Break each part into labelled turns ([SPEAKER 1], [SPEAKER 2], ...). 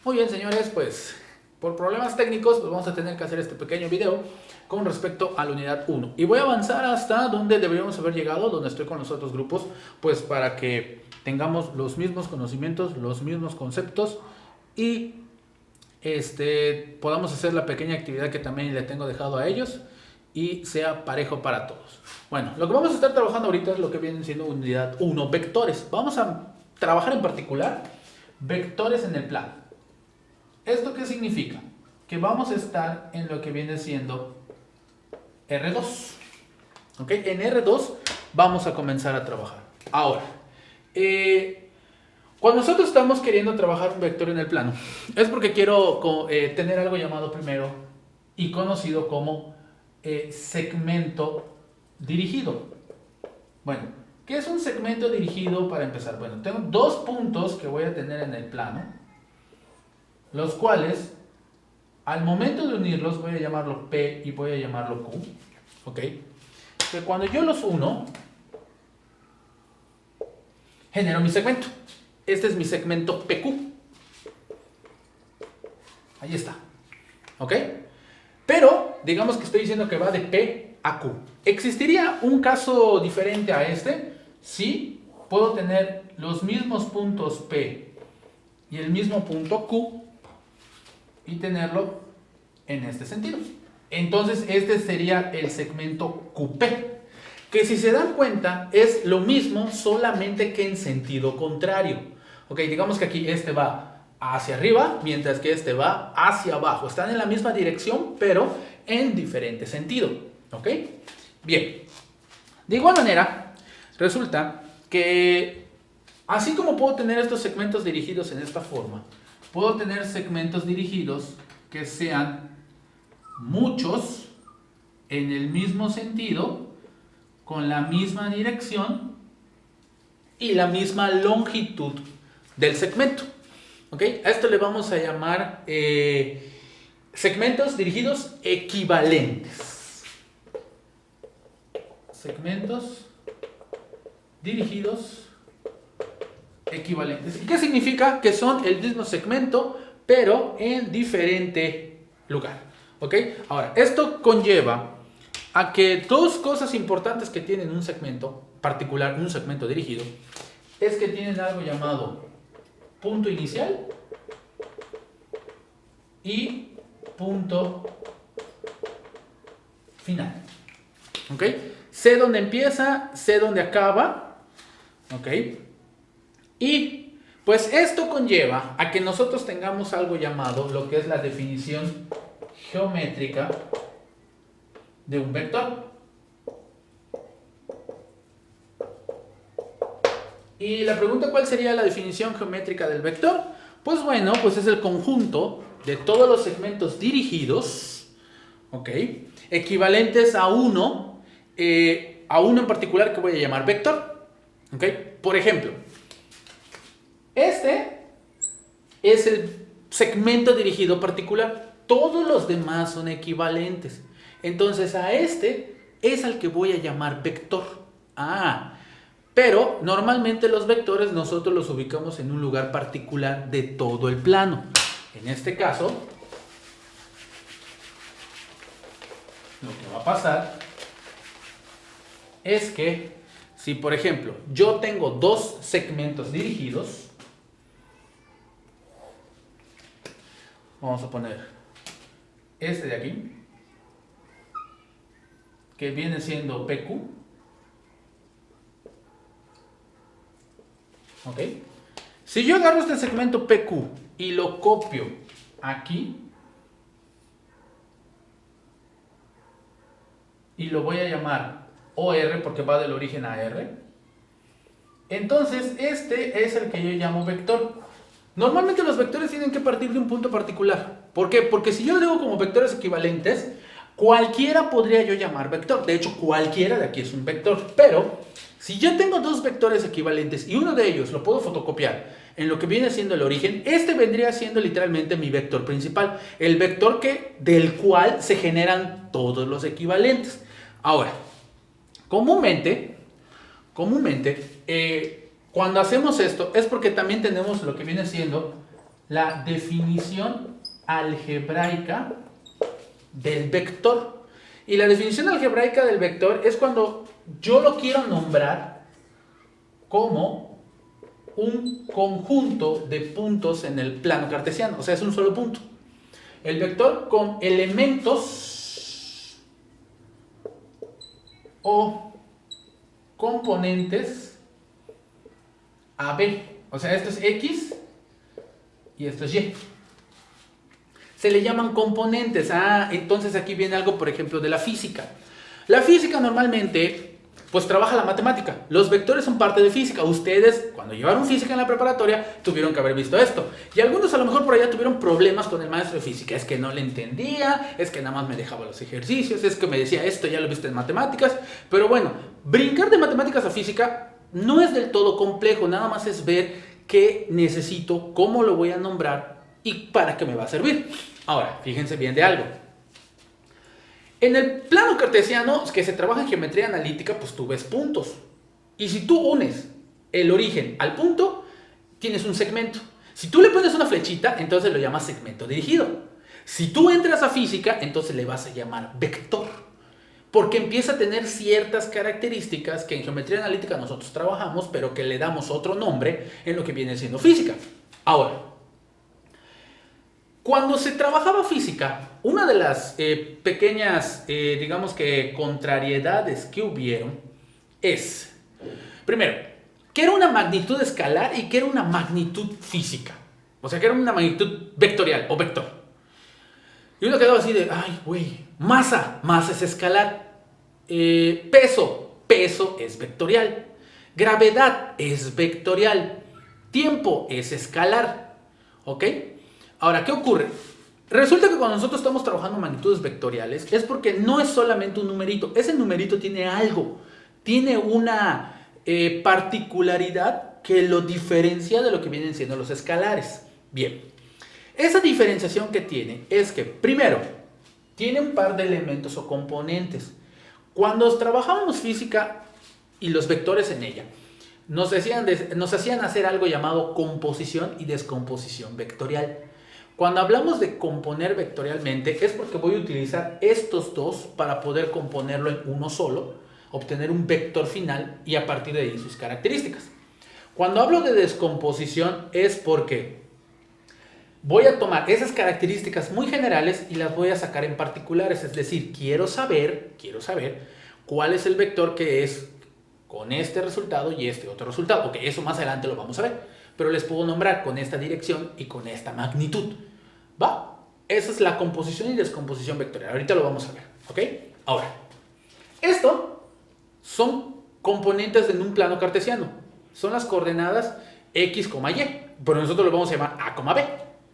[SPEAKER 1] Muy bien, señores, pues por problemas técnicos pues vamos a tener que hacer este pequeño video con respecto a la unidad 1. Y voy a avanzar hasta donde deberíamos haber llegado, donde estoy con los otros grupos, pues para que tengamos los mismos conocimientos, los mismos conceptos y podamos hacer la pequeña actividad que también le tengo dejado a ellos y sea parejo para todos. Bueno, lo que vamos a estar trabajando ahorita es lo que viene siendo unidad 1, vectores. Vamos a trabajar en particular vectores en el plano. ¿Esto qué significa? Que vamos a estar en lo que viene siendo R2. ¿Ok? En R2 vamos a comenzar a trabajar. Ahora, cuando nosotros estamos queriendo trabajar un vector en el plano, es porque quiero tener algo llamado primero y conocido como segmento dirigido. Bueno, ¿qué es un segmento dirigido para empezar? Bueno, tengo dos puntos que voy a tener en el plano, los cuales al momento de unirlos voy a llamarlo P y voy a llamarlo Q. ¿Ok? Que cuando yo los uno, genero mi segmento. Este es mi segmento PQ. Ahí está. ¿Ok? Pero, digamos que estoy diciendo que va de P a Q. ¿Existiría un caso diferente a este? Sí, puedo tener los mismos puntos P y el mismo punto Q y tenerlo en este sentido. Entonces, este sería el segmento QP, que si se dan cuenta es lo mismo, solamente que en sentido contrario. Ok, digamos que aquí este va hacia arriba, mientras que este va hacia abajo. Están en la misma dirección, pero en diferente sentido. Ok, bien. De igual manera, resulta que así como puedo tener estos segmentos dirigidos en esta forma, puedo tener segmentos dirigidos que sean muchos en el mismo sentido, con la misma dirección y la misma longitud del segmento. ¿Ok? A esto le vamos a llamar segmentos dirigidos equivalentes. Segmentos dirigidos equivalentes. ¿Y qué significa? Que son el mismo segmento, pero en diferente lugar. ¿Ok? Ahora, esto conlleva a que dos cosas importantes que tienen un segmento particular, un segmento dirigido, es que tienen algo llamado punto inicial y punto final. ¿Ok? Sé dónde empieza, sé dónde acaba. ¿Ok? Y pues esto conlleva a que nosotros tengamos algo llamado lo que es la definición geométrica de un vector. Y la pregunta, ¿cuál sería la definición geométrica del vector? Pues bueno, pues es el conjunto de todos los segmentos dirigidos, ¿ok?, equivalentes a uno en particular que voy a llamar vector. ¿Ok? Por ejemplo, este es el segmento dirigido particular. Todos los demás son equivalentes. Entonces a este es al que voy a llamar vector. Pero normalmente los vectores nosotros los ubicamos en un lugar particular de todo el plano. En este caso, lo que va a pasar es que si, por ejemplo, yo tengo dos segmentos dirigidos, vamos a poner este de aquí, que viene siendo PQ. ¿Ok? Si yo agarro este segmento PQ y lo copio aquí y lo voy a llamar OR porque va del origen a R, entonces este es el que yo llamo vector. Normalmente los vectores tienen que partir de un punto particular. ¿Por qué? Porque si yo lo digo como vectores equivalentes, cualquiera podría yo llamar vector. De hecho, cualquiera de aquí es un vector. Pero si yo tengo dos vectores equivalentes y uno de ellos lo puedo fotocopiar en lo que viene siendo el origen, este vendría siendo literalmente mi vector principal, el vector del cual se generan todos los equivalentes. Ahora, comúnmente, cuando hacemos esto es porque también tenemos lo que viene siendo la definición algebraica del vector. Y la definición algebraica del vector es cuando yo lo quiero nombrar como un conjunto de puntos en el plano cartesiano, o sea, es un solo punto. El vector con elementos o componentes AB, o sea, esto es X y esto es Y. Se le llaman componentes. Entonces aquí viene algo, por ejemplo, de la física. La física normalmente pues trabaja la matemática. Los vectores son parte de física. Ustedes, cuando llevaron física en la preparatoria, tuvieron que haber visto esto. Y algunos a lo mejor por allá tuvieron problemas con el maestro de física. Es que no le entendía, es que nada más me dejaba los ejercicios, es que me decía esto ya lo viste en matemáticas. Pero bueno, brincar de matemáticas a física no es del todo complejo. Nada más es ver qué necesito, cómo lo voy a nombrar y para qué me va a servir. Ahora, fíjense bien de algo. En el plano cartesiano, que se trabaja en geometría analítica, pues tú ves puntos. Y si tú unes el origen al punto, tienes un segmento. Si tú le pones una flechita, entonces lo llamas segmento dirigido. Si tú entras a física, entonces le vas a llamar vector. Porque empieza a tener ciertas características que en geometría analítica nosotros trabajamos, pero que le damos otro nombre en lo que viene siendo física. Ahora, cuando se trabajaba física, una de las pequeñas, digamos que contrariedades que hubieron es, primero, que era una magnitud escalar y que era una magnitud física. O sea, que era una magnitud vectorial o vector. Y uno quedaba así de, ay, güey, masa es escalar. Peso es vectorial. Gravedad es vectorial. Tiempo es escalar. ¿Ok? Ahora, ¿qué ocurre? Resulta que cuando nosotros estamos trabajando magnitudes vectoriales es porque no es solamente un numerito. Ese numerito tiene algo, tiene una particularidad que lo diferencia de lo que vienen siendo los escalares. Bien, esa diferenciación que tiene es que, primero, tiene un par de elementos o componentes. Cuando trabajábamos física y los vectores en ella, nos hacían hacer algo llamado composición y descomposición vectorial. Cuando hablamos de componer vectorialmente es porque voy a utilizar estos dos para poder componerlo en uno solo, obtener un vector final y a partir de ahí sus características. Cuando hablo de descomposición es porque voy a tomar esas características muy generales y las voy a sacar en particulares, es decir, quiero saber cuál es el vector que es con este resultado y este otro resultado. Ok, eso más adelante lo vamos a ver. Pero les puedo nombrar con esta dirección y con esta magnitud. ¿Va? Esa es la composición y descomposición vectorial. Ahorita lo vamos a ver. ¿Ok? Ahora, esto son componentes en un plano cartesiano. Son las coordenadas X, Y. Pero nosotros lo vamos a llamar A, B.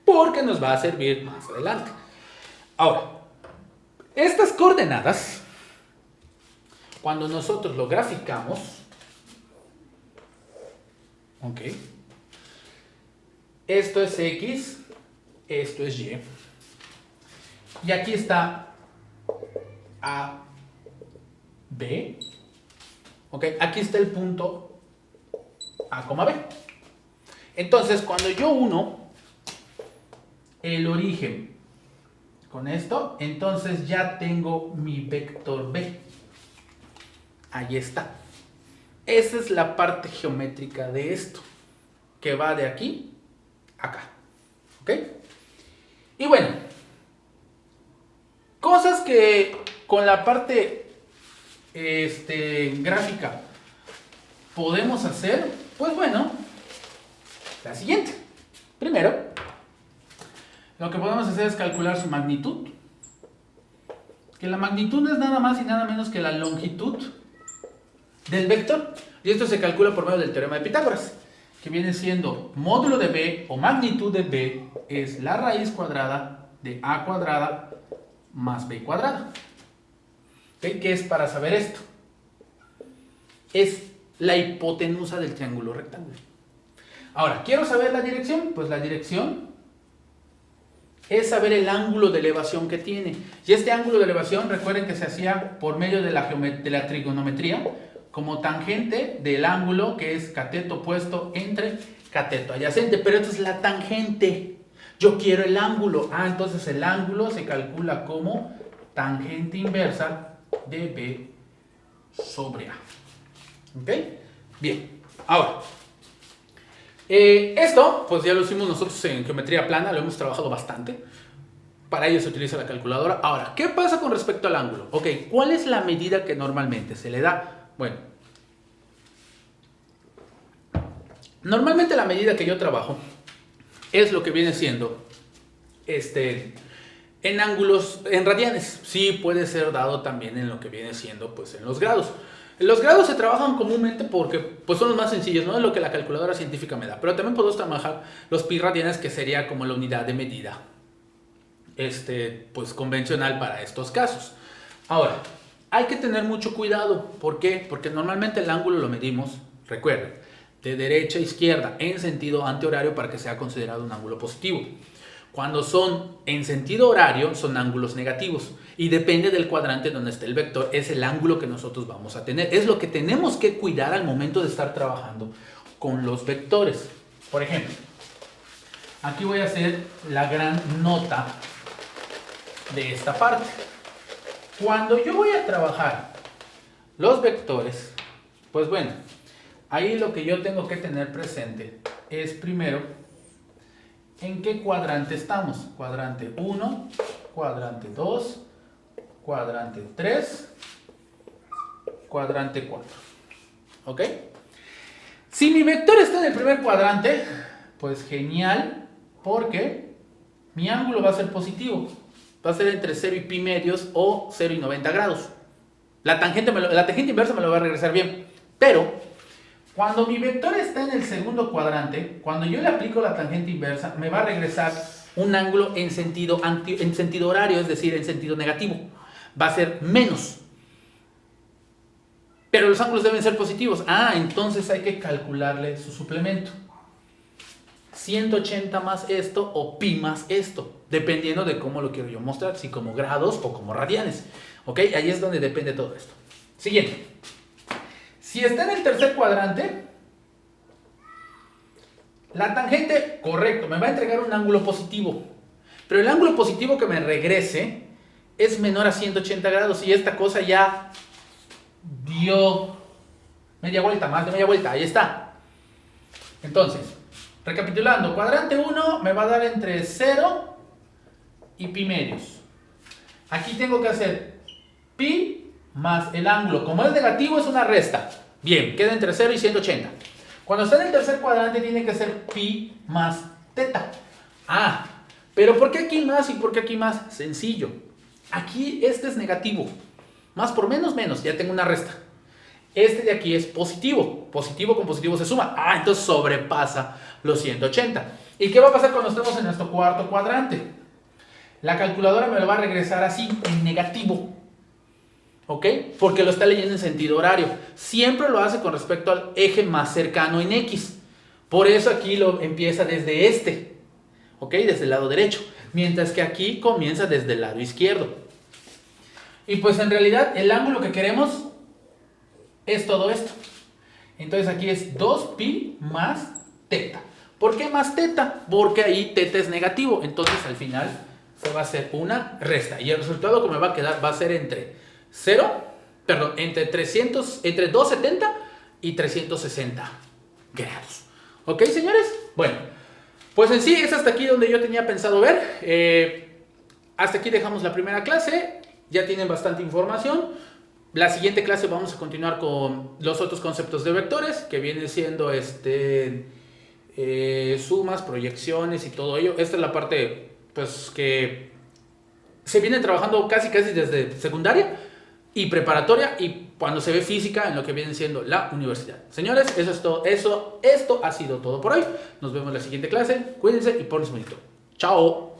[SPEAKER 1] Porque nos va a servir más adelante. Ahora, estas coordenadas, cuando nosotros lo graficamos, ¿ok? Esto es X, esto es Y. Y aquí está A, B. ¿Ok? Aquí está el punto A, B. Entonces, cuando yo uno el origen con esto, entonces ya tengo mi vector B. Ahí está. Esa es la parte geométrica de esto, que va de aquí acá. ¿Ok? Y bueno, cosas que con la parte gráfica podemos hacer, pues bueno, la siguiente. Primero, lo que podemos hacer es calcular su magnitud. Que la magnitud no es nada más y nada menos que la longitud del vector. Y esto se calcula por medio del teorema de Pitágoras, que viene siendo módulo de B o magnitud de B es la raíz cuadrada de A cuadrada más B cuadrada. ¿Okay? ¿Qué es para saber esto? Es la hipotenusa del triángulo rectángulo. Ahora, ¿quiero saber la dirección? Pues la dirección es saber el ángulo de elevación que tiene. Y este ángulo de elevación, recuerden que se hacía por medio de la trigonometría, como tangente del ángulo que es cateto opuesto entre cateto adyacente. Pero esto es la tangente. Yo quiero el ángulo. Entonces el ángulo se calcula como tangente inversa de B sobre A. ¿Ok? Bien. Ahora, esto pues ya lo hicimos nosotros en geometría plana, lo hemos trabajado bastante. Para ello se utiliza la calculadora. Ahora, ¿qué pasa con respecto al ángulo? Ok, ¿cuál es la medida que normalmente se le da? Bueno, normalmente la medida que yo trabajo es lo que viene siendo en ángulos, en radianes. Sí puede ser dado también en lo que viene siendo pues en los grados. Los grados se trabajan comúnmente porque pues son los más sencillos, no es lo que la calculadora científica me da. Pero también podemos trabajar los pi radianes, que sería como la unidad de medida pues convencional para estos casos. Ahora, hay que tener mucho cuidado. ¿Por qué? Porque normalmente el ángulo lo medimos, recuerden, de derecha a izquierda en sentido antihorario para que sea considerado un ángulo positivo. Cuando son en sentido horario son ángulos negativos y depende del cuadrante donde esté el vector, es el ángulo que nosotros vamos a tener. Es lo que tenemos que cuidar al momento de estar trabajando con los vectores. Por ejemplo, aquí voy a hacer la gran nota de esta parte. Cuando yo voy a trabajar los vectores, pues bueno, ahí lo que yo tengo que tener presente es primero en qué cuadrante estamos. Cuadrante 1, cuadrante 2, cuadrante 3, cuadrante 4. ¿Ok? Si mi vector está en el primer cuadrante, pues genial, porque mi ángulo va a ser positivo. Va a ser entre 0 y pi medios o 0 y 90 grados. La tangente inversa me lo va a regresar bien. Pero, cuando mi vector está en el segundo cuadrante, cuando yo le aplico la tangente inversa, me va a regresar un ángulo en sentido horario, es decir, en sentido negativo. Va a ser menos. Pero los ángulos deben ser positivos. Entonces hay que calcularle su suplemento. 180 más esto o pi más esto, dependiendo de cómo lo quiero yo mostrar, si como grados o como radianes. ¿Ok? Ahí es donde depende todo esto. Siguiente. Si está en el tercer cuadrante, la tangente, correcto, me va a entregar un ángulo positivo. Pero el ángulo positivo que me regrese es menor a 180 grados y esta cosa ya dio media vuelta, más de media vuelta. Ahí está. Entonces, recapitulando, cuadrante 1 me va a dar entre 0 y pi medios. Aquí tengo que hacer pi más el ángulo. Como es negativo, es una resta. Bien, queda entre 0 y 180. Cuando está en el tercer cuadrante, tiene que ser pi más teta. Pero ¿por qué aquí más y por qué aquí más? Sencillo. Aquí este es negativo. Más por menos, menos. Ya tengo una resta. Este de aquí es positivo. Positivo con positivo se suma. Entonces sobrepasa los 180. ¿Y qué va a pasar cuando estemos en nuestro cuarto cuadrante? La calculadora me lo va a regresar así, en negativo. ¿Ok? Porque lo está leyendo en sentido horario. Siempre lo hace con respecto al eje más cercano en X. Por eso aquí lo empieza desde este. ¿Ok? Desde el lado derecho. Mientras que aquí comienza desde el lado izquierdo. Y pues en realidad el ángulo que queremos es todo esto. Entonces aquí es 2pi más teta. ¿Por qué más teta? Porque ahí teta es negativo. Entonces al final se va a hacer una resta. Y el resultado que me va a quedar va a ser entre 270 y 360 grados. ¿Ok, señores? Bueno, pues en sí es hasta aquí donde yo tenía pensado ver. Hasta aquí dejamos la primera clase. Ya tienen bastante información. La siguiente clase vamos a continuar con los otros conceptos de vectores, que vienen siendo sumas, proyecciones y todo ello. Esta es la parte pues que se viene trabajando casi desde secundaria y preparatoria, y cuando se ve física en lo que viene siendo la universidad. Señores, eso es todo. Esto ha sido todo por hoy. Nos vemos en la siguiente clase. Cuídense y pónganse bonito. Chao.